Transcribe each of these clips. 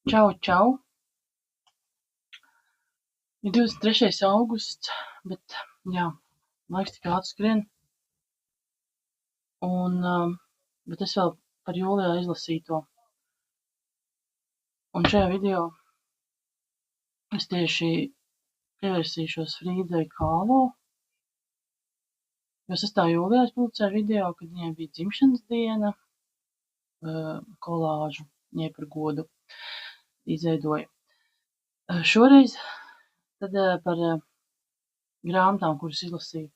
Čau, čau! Ir 23. augusts, bet, jā, laiks tik ātri skrien. Bet es vēl par jūlijā izlasīto. Un šajā video es tieši pievērsīšos Frīdai Kālo, jo 6. jūlijā es publicēju video, kad viņai bija dzimšanas diena, kolāžu viņai par godu izveidoju. Šoreiz tad par grāmatām, kuras izlasīju.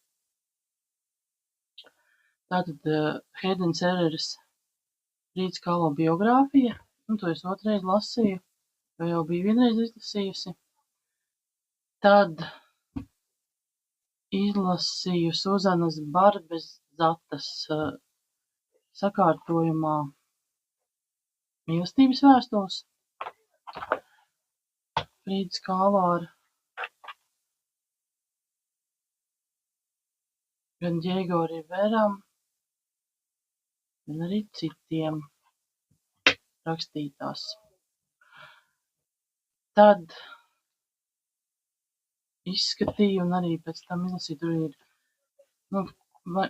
Tātad Heidens Ereres Frīdas Kālo biogrāfija, un to es otrais lasīju, jo jau biju vienreiz izlasījusi. Tad izlasīju Suzanas Barbezatas sakārtojumā mīlestības vēstules. Frīdas Kālo ar gan Diego Riveram, gan arī citiem rakstītās. Tad izskatīju un arī pēc tam izlasīju, tur ir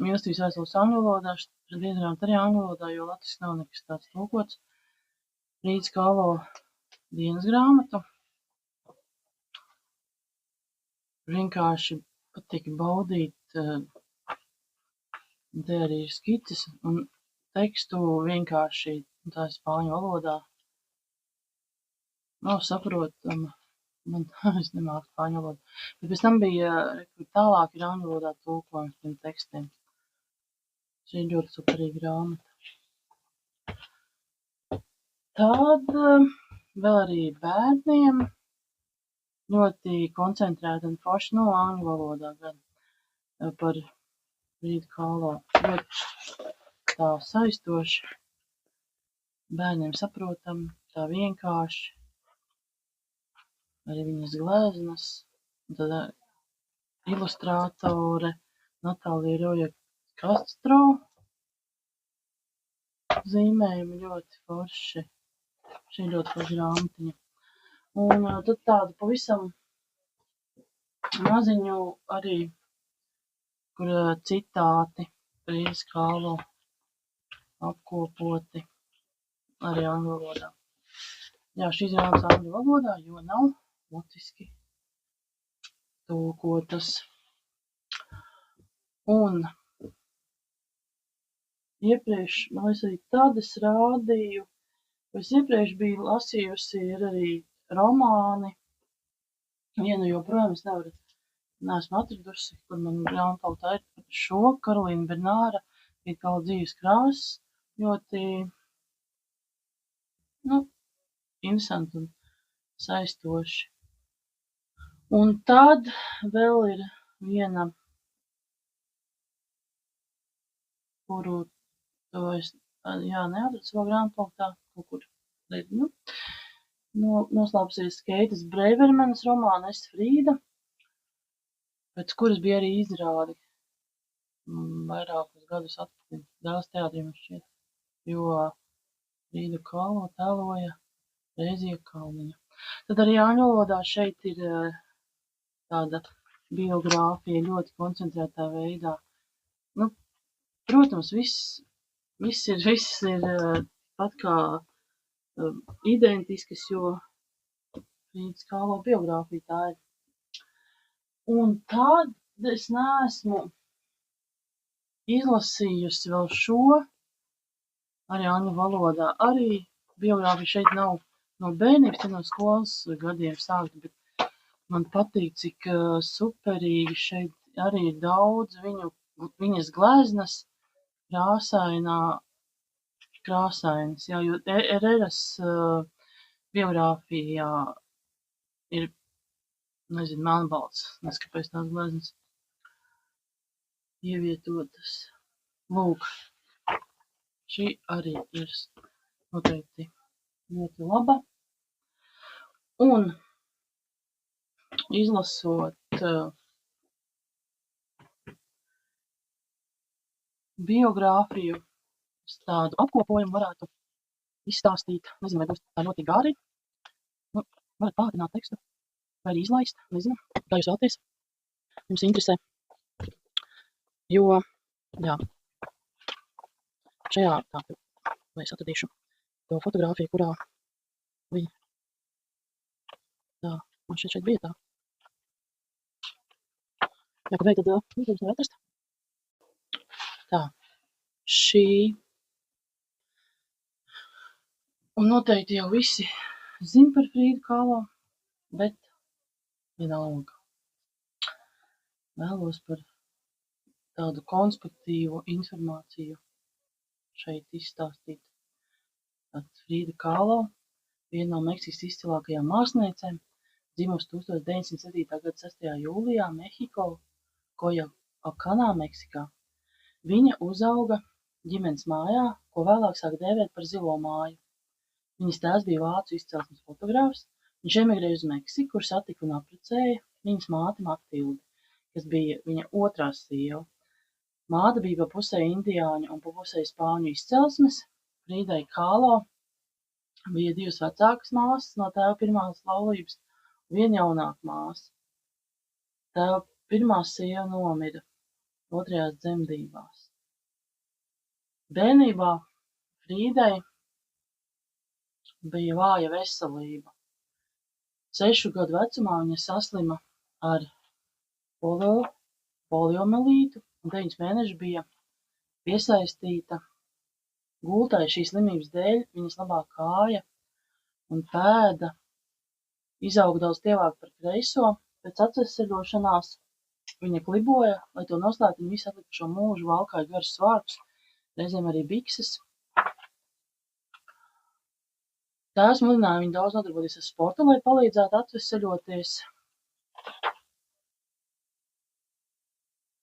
mīlestības vēstules angļu valodā, šodien arī angļu valodā, jo latviski nav nekas tāds tulkots. Frīdas Kālo dienas grāmatu. Vienkārši patika baudīt, te arī ir skices un tekstu vienkārši tā spāņu valodā. Nav saprotama, es nemāku spāņu valodu, bet pēc tam bija, tālāk ir angļu valodā tulkojums tiem tekstiem. Šī ir ļoti superīga grāmata. Tad vēl arī bērniem ļoti koncentrēta un forši angļu valodā gan par Frīdu Kālo. Ļoti tā saistoši, bērniem saprotam, tā vienkārši, arī viņas gleznas, un tad ilustrātore Natālija Roja Castro zīmējumi ļoti forši. Šī ir ļoti forša grāmatiņa. Un tad tādu pavisam maziņu arī, kur citāti Frīdas Kālo apkopoti arī angļu valodā. Jā, šīs grāmatas angļu valodā, jo nav latviski tulkotas. Un iepriekš, man liekas, arī tad es rādīju, es iepriekš biju lasījusi, ir arī romāni. Vienu joprojām es neesmu atradusi, kur man grāmatā ir par šo, Karolīna Bernāra, Kālo dzīves krāsas, ļoti, interesanti un saistoši. Un tad vēl ir viena, kuru to es, neatradu savā grāmatā, kaut kur, noslēpsies Keitas Breivermanas romāna Es Frīda, pēc kuras bija arī izrādi vairākus gadus atpakaļ Dēls teātrī, man šķiet, jo Frīdu Kālo tēloja Rēzija Kalniņa. Tad arī angļu valodā šeit ir tāda biogrāfija ļoti koncentrētā veidā. Protams, viss ir pat kā identiskas, jo Frīdas Kālo biogrāfija tā ir. Un tad es neesmu izlasījusi vēl šo, arī angļu valodā. Arī biogrāfija šeit nav no bērnības, no skolas gadiem sākta, bet man patīk, cik superīgi šeit arī ir daudz viņas gleznas krāsainas, jā, jo Ereras biogrāfijā ir, melnbalts, kāpēc tās gleznas ievietotas. Lūk, šī arī ir noteikti ļoti laba. Un izlasot biogrāfiju, tādu apkopojumu varētu izstāstīt, nezinu, vai būs tā ļoti gari, Nu, varat pātrināt tekstu vai arī izlaist, nezinu, kā jūs vēlaties. Jums interesē. Jo, jā, šajā, tā, lai es atradīšu to fotogrāfiju, kurā viņa, tā, man šeit bija tā. Jā, kāpēc tad, protams, nevar atrast. Tā, šī, un noteikti jau visi zin par Frīdu Kahlo, bet vienalga. Vēlos par tādu konspektīvu informāciju šeit izstāstīt. Tātad Frīda Kahlo, viena no Meksikas izcilākajām māksliniecēm, dzimusi 1907. gada 6. jūlijā Mehiko, Kojakanā, Meksikā. Viņa uzauga ģimenes mājā, ko vēlāk sāk dēvēt par Zilo māju. Viņas tēvs bija vācu izcelsmes fotogrāfs. Viņš emigrēja uz Meksiku, kur satika un apprecēja viņas māti Matildi, kas bija viņa otrā sieva. Māte bija pa pusē indiāņu un pa pusē spāņu izcelsmes. Frīdai Kahlo bija 2 vecākas māsas no tēva pirmās laulības un viena jaunāka māsa. Tēva pirmā sieva nomira 2. dzemdībās. Bērnībā Frīdai bija vāja veselība. 6 gadu vecumā viņa saslima ar poliomelītu un 9 mēneši bija piesaistīta gultai. Šīs slimības dēļ viņas labā kāja un pēda izauga daudz tievāk par kreiso. Pēc atveseļošanās viņa kliboja, lai to noslēgtu, viņa visu atlikušo mūžu valkāja garus svārkus, reizēm arī bikses. Tēvs mudināja viņu daudz nodarboties ar sportu, lai palīdzētu atveseļoties.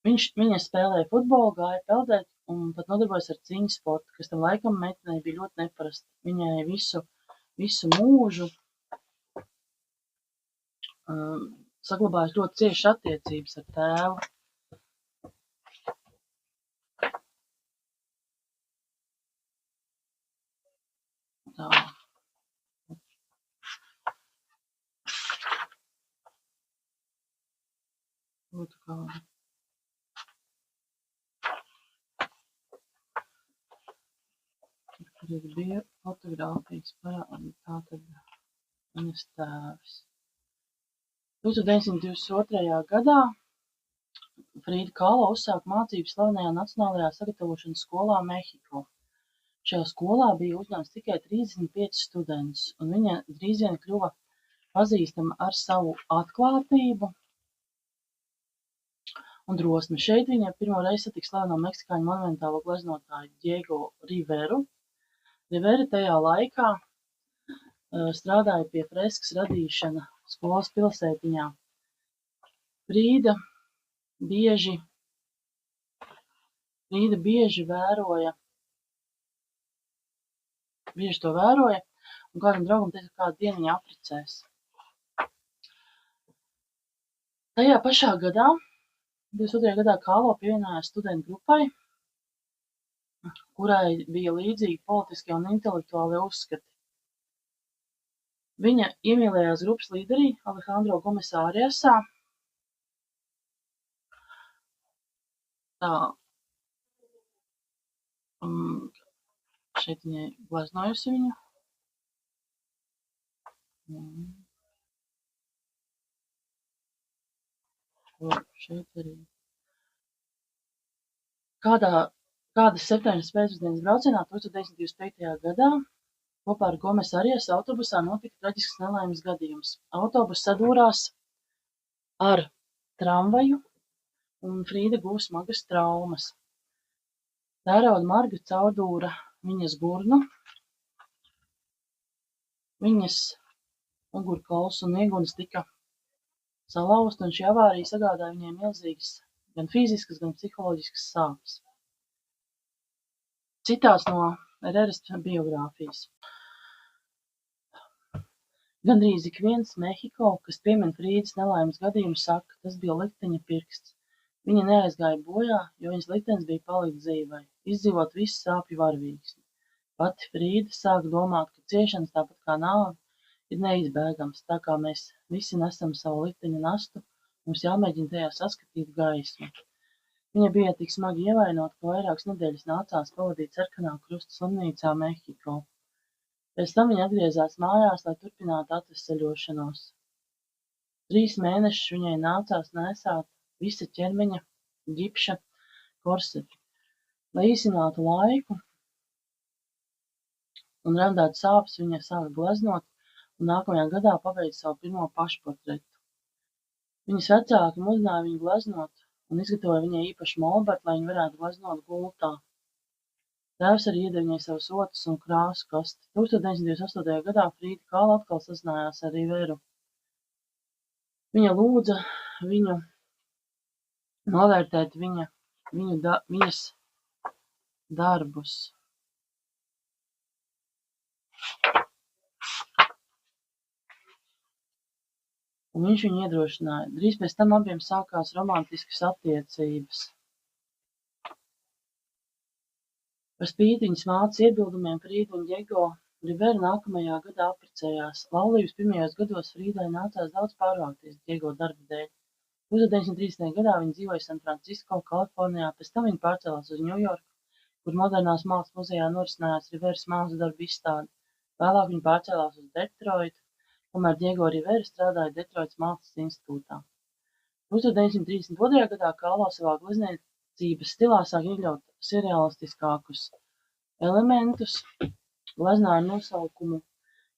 Viņa spēlēja futbolu, gāja peldēt un pat nodarbojas ar cīņu sportu, kas tam laikam meitenei bija ļoti neparasti. Viņai visu mūžu saglabājas ļoti ciešas attiecības ar tēvu. Tā. Būtu kāda. Tur bija fotogrāfijas parādi, tātad viņas tēvs. 1922. gadā Frīda Kahlo uzsāka mācības slavenajā Nacionālajā sagatavošanas skolā Mehiko. Šajā skolā bija uzņemts tikai 35 studentus, un viņa drīz vien kļuva pazīstama ar savu atklātību un drosmi. Šeit viņa pirmo reizi satika slaveno meksikāņu monumentālo gleznotāju Diego Riveru. Rivera tajā laikā strādāja pie freskas radīšana skolas pilsētiņā. Frīda bieži to vēroja, un kādam draugam teica, ka kādu dienu viņa apprecēs. Tajā pašā gadā, 22. gadā, Kahlo pievienojās studentu grupai, kurai bija līdzīgi politiskie un intelektuālie uzskati. Viņa iemīlējās grupas līderī Alejandro Gomesā Ariasā. Tā. Šeit viņai gleznojusi viņu. Šeit arī. Kādas septembris pēcpusdienas braucienā 1925. gadā kopā ar Gomesa Ariasa autobusā notika traģisks nelaimes gadījums. Autobus sadūrās ar tramvaju, un Frīda guva smagas traumas. Tērauda marga caurdūra viņas gurnu, viņas mugurkauls un ieguns tika salauzta, un šī avārija sagādāja viņai milzīgas gan fiziskas, gan psiholoģiskas sāpes. Citāts no Reras biogrāfijas. Gandrīz ik viens Mehiko, kas piemin Frīdas nelaimes gadījumu, saka, tas bija likteņa pirksts. Viņa neaizgāja bojā, jo viņas liktenis bija palikt dzīvai, izdzīvot visu sāpju varvīksni. Pati Frīda sāk domāt, ka ciešanas, tāpat kā nāve, ir neizbēgams, tā kā mēs visi nesam savu likteņa nastu, mums jāmēģina tajā saskatīt gaismu. Viņa bija tik smagi ievainota, ka vairākas nedēļas nācās pavadīt Sarkanā Krusta slimnīcā Mehiko. Pēc tam viņa atgriezās mājās, lai turpinātu atveseļošanos. 3 mēnešus viņai nācās nēsāt visa ķermeņa ģipša korseti. Lai īsinātu laiku un randētu sāpes, viņa sāka gleznot un nākamajā gadā pabeidza savu pirmo pašportretu. Viņas vecāki mudināja viņu gleznot un izgatavoja viņai īpašu molbertu, lai viņa varētu gleznot gultā. Tēvs arī iedeva viņai savus otus un krāsu kasti. 1928. gadā Frīda Kahlo atkal sazinājās ar Riveru. Viņa lūdza viņu novērtēt viņas darbus. Un viņš viņu iedrošināja. Drīz pēc tam abiem sākās romantiskas attiecības. Par spīti viņas mātes iebildumiem Frīda un Diego Rivera nākamajā gadā apprecējās. Laulības pirmajos gados Frīdai nācās daudz pārvākties Diego darba dēļ. 1930. gadā viņa dzīvoja San Francisco, Kalifornijā, pēc tam viņa pārcēlās uz Ņujorku, kur Modernās mākslas muzejā norisinājās Riveras mākslas darbu izstāde. Vēlāk viņa pārcēlās uz Detroitu, kamēr Diego Rivera strādāja Detroitas mākslas institūtā. 1932. gadā Kahlo savā glezniecības stilā sāk iekļaut surrealistiskākus elementus. Gleznā ar nosaukumu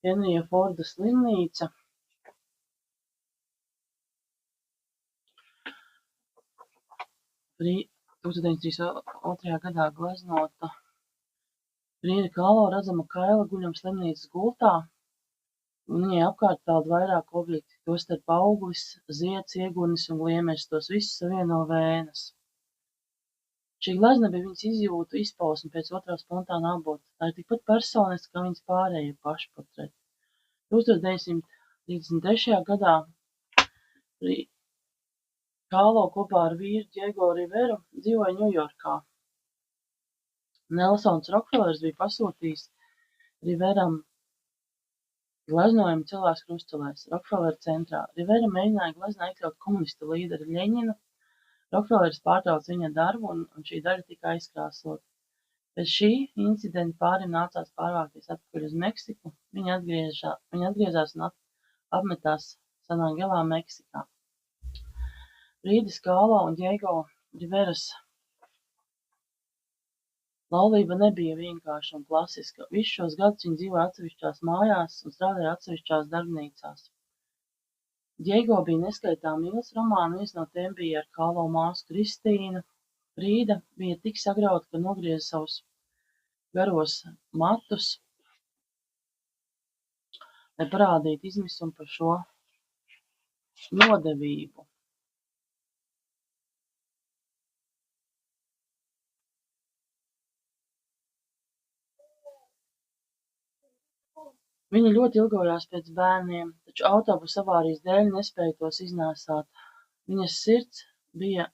Henrija Forda slimnīca. 1932. gadā gleznota Frīda Kahlo redzama kaila guļam slimnīcas gultā, un viņai apkārt peld vairāk objekti, tostarp auglis, zieds, iegunis un liemežs, tos visus savieno vēnes. Šī glezna bija viņas izjūtu izpausme pēc otrā spontāna aborta. Tā ir tikpat personiska, kā viņas pārējie pašportreti. 1933. gadā Kahlo kopā ar vīru Diego Riveru dzīvoja Ņujorkā. Nelsons Rokfelers bija pasūtījis Riveram gleznojumu Cilvēks krustcelēs, Rokfelera centrā. Rivera mēģināja gleznā iekļaut komunistu līderi Ļeņinu. Rokfelers pārtrauca viņa darbu, un šī daļa tika aizkrāsota. Pēc šī incidenta pārim nācās pārvākties atpakaļ uz Meksiku. Viņa atgriezās un apmetās San Angelā, Meksikā. Frīdas Kahlo un Diego Riveras laulība nebija vienkārša un klasiska. Visus šos gadus viņi dzīvoja atsevišķās mājās un strādāja atsevišķās darbnīcās. Diego bija neskaitām mīlas romānu, viens no tiem bija ar Kahlo māsu Kristīnu. Frīda bija tik sagrauta, ka nogrieza savus garos matus, lai parādītu izmisumu par šo nodevību. Viņa ļoti ilgojās pēc bērniem, taču autobusa avārijas dēļ nespēja tos iznēsāt. Viņas sirds bija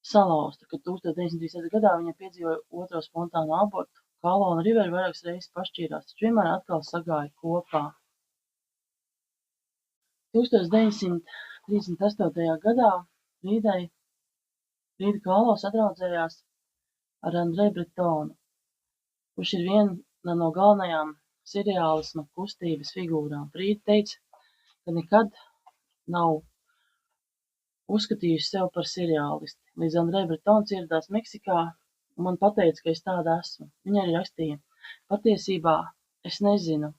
salauzta, kad 1937. gadā viņa piedzīvoja otro spontāno abortu. Kahlo un Rivera vairākas reizes pašķīrās, taču vienmēr atkal sagāja kopā. 1938. gadā Frīda Kahlo sadraudzējās ar Andrē Bretonu, kurš ir viena no galvenajām surreālisma kustības figūrām. Frīda teica, ka nekad nav uzskatījusi sevi par surreālisti. Līdz Andrē Bretons ieradās Meksikā un man pateica, ka es tāda esmu. Viņa arī rakstīja, patiesībā es nezinu,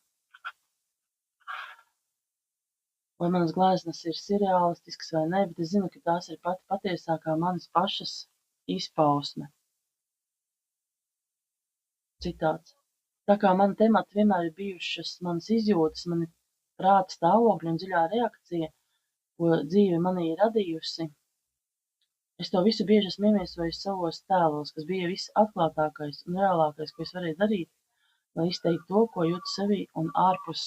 vai manas gleznas ir surreālistiskas vai ne, bet es zinu, ka tās ir pati patiesākā manas pašas izpausme. Citāts. Tā kā mani temati vienmēr ir bijušas manas izjūtas, mani prāta stāvokļi un dziļā reakcija, ko dzīve manī ir radījusi, es to visu bieži esmu iemiesojis savos tēlos, kas bija viss atklātākais un reālākais, ko es varēju darīt, lai izteiktu to, ko jūtu sevī un ārpus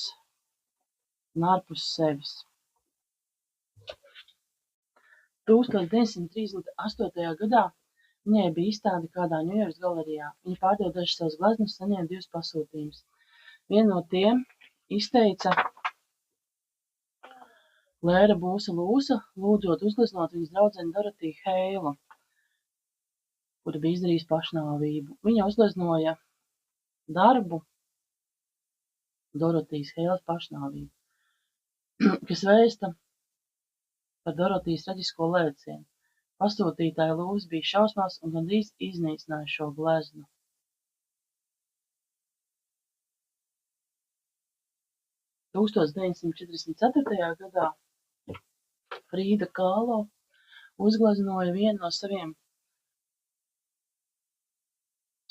sevis. 1938. gadā viņai bija izstāde kādā Ņujorkas galerijā. Viņa pārdeva dažas savas gleznas un saņēma 2 pasūtījumus. Vienu no tiem izteica Lēra Būsa Lūsa, lūdzot uzgleznot viņas draudzeni Dorotiju Heilu, kura bija izdarījusi pašnāvību. Viņa uzgleznoja darbu Dorotijas Heilas pašnāvību, kas vēsta par Dorotijas traģisko lēcienu. Pasūtītāja Lūsa bija šausmās un gandrīz iznīcināja šo gleznu. – 1944. gadā Frīda Kālo uzgleznoja vienu no saviem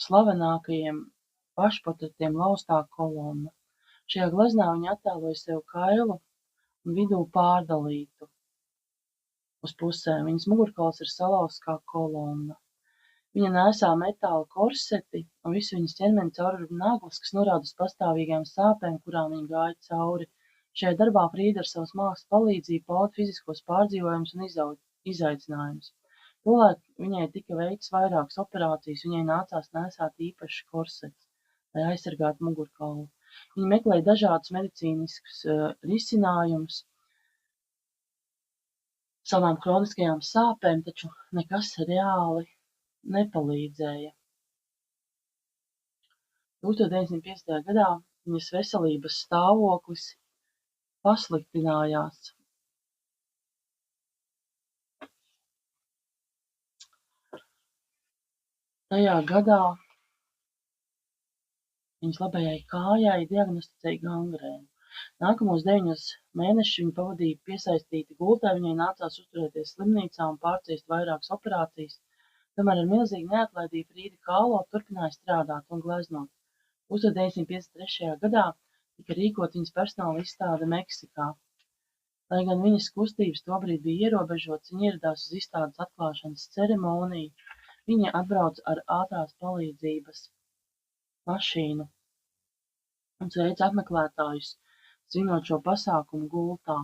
slavenākajiem pašportretiem Laustā kolonna. Šajā gleznā viņa attēloja sev kailu un vidū pārdalītu uz pusēm. Viņas mugurkauls ir salauzts kā kolonna. Viņa nēsā metāla korseti un visu viņas ķermeni cauri naglas, kas norāda uz pastāvīgām sāpēm, kurām viņa gāja cauri. Šajā darbā Frīda ar savas mākslas palīdzību pauda fiziskos pārdzīvojumus un izaicinājumus. Tolaik viņai tika veikts vairākas operācijas, viņai nācās nēsāt īpašs korsets, lai aizsargātu mugurkaulu. Viņa meklēja dažādus medicīniskus risinājumus savām kroniskajām sāpēm, taču nekas reāli nepalīdzēja. 1950. gadā viņas veselības stāvoklis pasliktinājās. Tajā gadā viņas labējai kājai diagnosticēja gangrēnu. Nākamos 9 mēnešus viņa pavadīja piesaistīta gultā, viņai nācās uzturēties slimnīcā un pārciest vairākas operācijas. Tomēr ar milzīgu neatlaidību Frīda Kālo turpināja strādāt un gleznot. 1953. gadā tika rīkot viņas personāla izstāde Meksikā. Lai gan viņas kustības tobrīd bija ierobežotas, viņa ieradās uz izstādes atklāšanas ceremoniju. Viņa atbrauca ar ātrās palīdzības mašīnu un sveica apmeklētājus, svinot šo pasākumu gultā.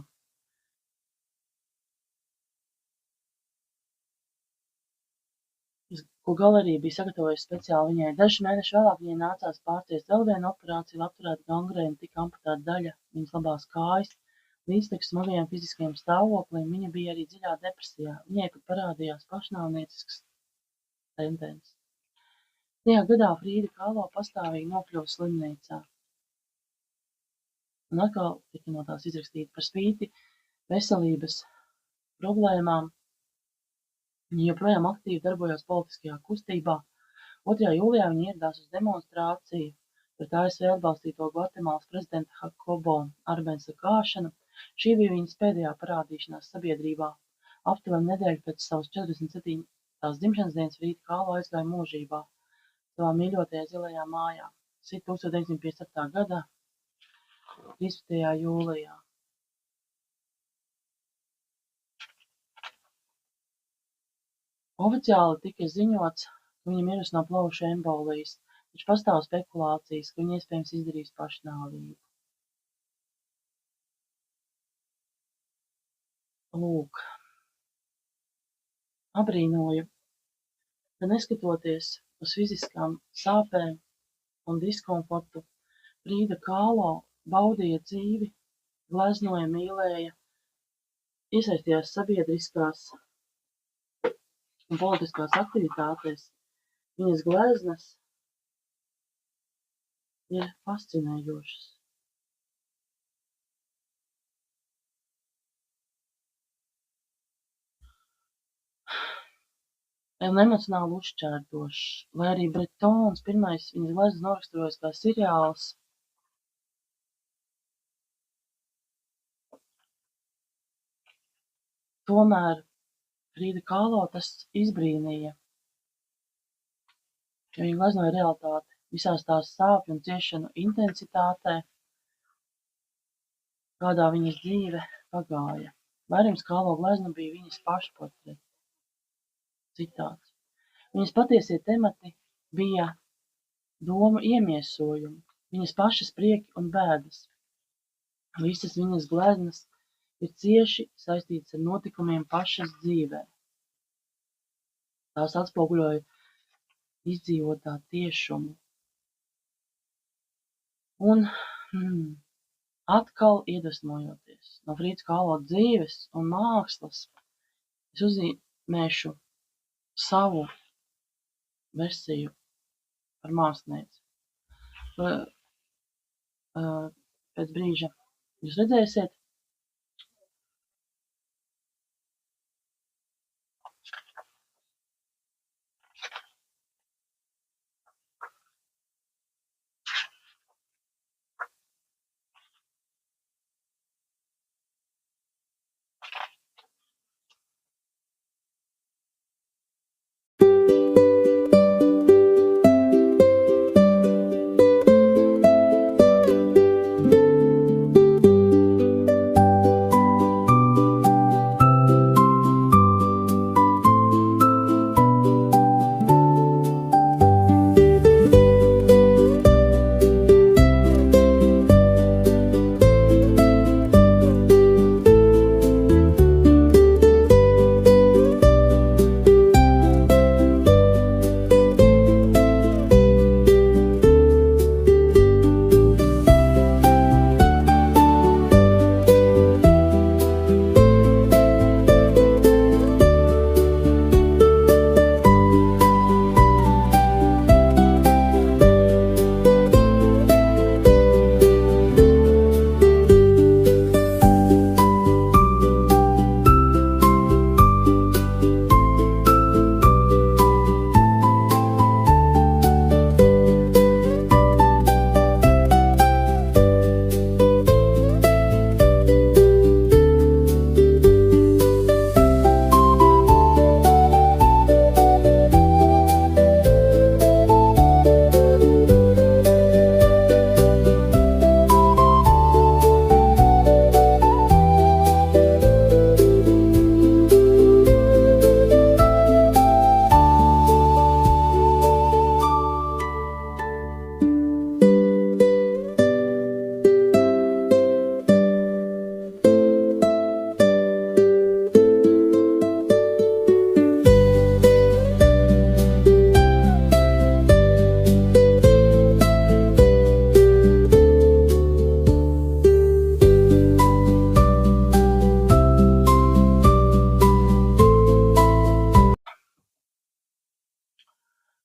Ko galerija bija sagatavojusi speciāli viņai. Dažus mēnešus vēlāk viņai nācās pārciest vēl vienu operāciju, lai apturētu gangrēnu, tika amputēta daļa viņas labās kājas. Līdztekus smagajam fiziskajam stāvoklim viņa bija arī dziļā depresijā. Viņai pat parādījās pašnāvnieciskas tendences. Tajā gadā Frīda Kālo pastāvīgi nokļuva slimnīcā. Un atkal tika no tās izrakstīta par spīti veselības problēmām. Viņa joprojām aktīvi darbojās politiskajā kustībā. 2. jūlijā viņa ieradās uz demonstrāciju pret ASV atbalstīto Gvatemalas prezidenta Jakobo Arbensa kāšanu. Šī bija viņas pēdējā parādīšanās sabiedrībā. Aptuveni nedēļu pēc savas 47. dzimšanas dienas Frīda Kālo aizgāja mūžībā savā mīļotajā zilajā mājā. 1957. gada 13. jūlijā. Oficiāli tika ziņots, ka viņa mirusi no plaušu embolijas, taču pastāv spekulācijas, ka viņa iespējams izdarījusi pašnāvību. Lūk. Abrīnoju, ka neskatoties uz fiziskām sāpēm un diskomfortu, Frīda Kālo baudīja dzīvi, gleznoja, mīlēja, iesaistījās sabiedriskās un politiskās aktivitātēs. Viņas gleznas ir fascinējošas. Un emocionāli uzšķērtošs, lai arī Bretons pirmais viņas gleznas noraksturojas kā seriāls. Tomēr Frīda Kālo tas izbrīnīja, jo viņa gleznoja realitāti visās tās sāpju un ciešanu intensitātē, kādā viņas dzīve pagāja. Vairums Kālo gleznu bija viņas pašportreti. Citāts. Viņas patiesie temati bija domu iemiesojumi, viņas pašas prieki un bēdas. Visas viņas gleznas ir cieši saistītas ar notikumiem pašas dzīvē. Tās atspoguļoja izdzīvotā tiešumu. Un atkal iedvesmojoties no Frīdas Kahlo dzīves un mākslas, es uzzīmēšu savu versiju par mākslinieci. Pēc brīža jūs redzēsiet.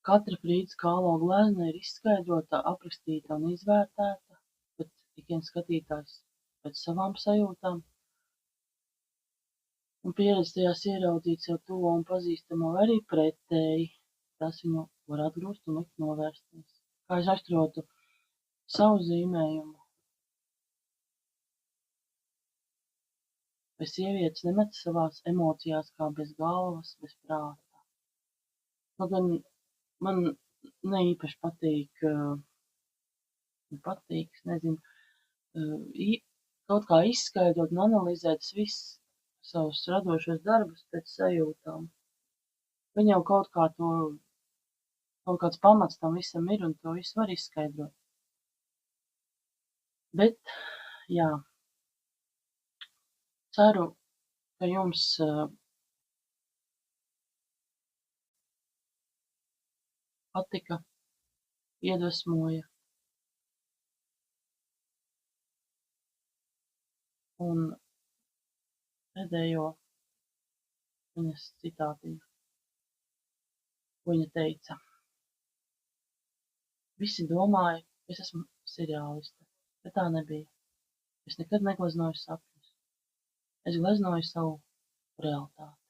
Katra Frīdas Kahlo glezna ir izskaidrota, aprakstīta un izvērtēta, bet ik viens skatītājs pēc savām sajūtām un pieredzi tajās ieraudzīt sev tuvo un pazīstamo, vai arī pretēji. Tas viņu var atgrūst un likt novērsties. Kā es raksturotu savu zīmējumu, vai sievietes nemet savās emocijās kā bez galvas, bez prāta. Kaut gan man neīpaši patīk, es nezinu, kaut kā izskaidrot un analizēt visus savus radošos darbus pēc sajūtām. Viņa jau kaut kāds pamats tam visam ir un to visu var izskaidrot. Bet, jā, ceru, ka jums patika, iedvesmoja un pēdējo viņas citātiņu, ko viņa teica. Visi domāja, ka es esmu seriāliste, bet tā nebija. Es nekad negleznoju sapņus. Es gleznoju savu realitāti.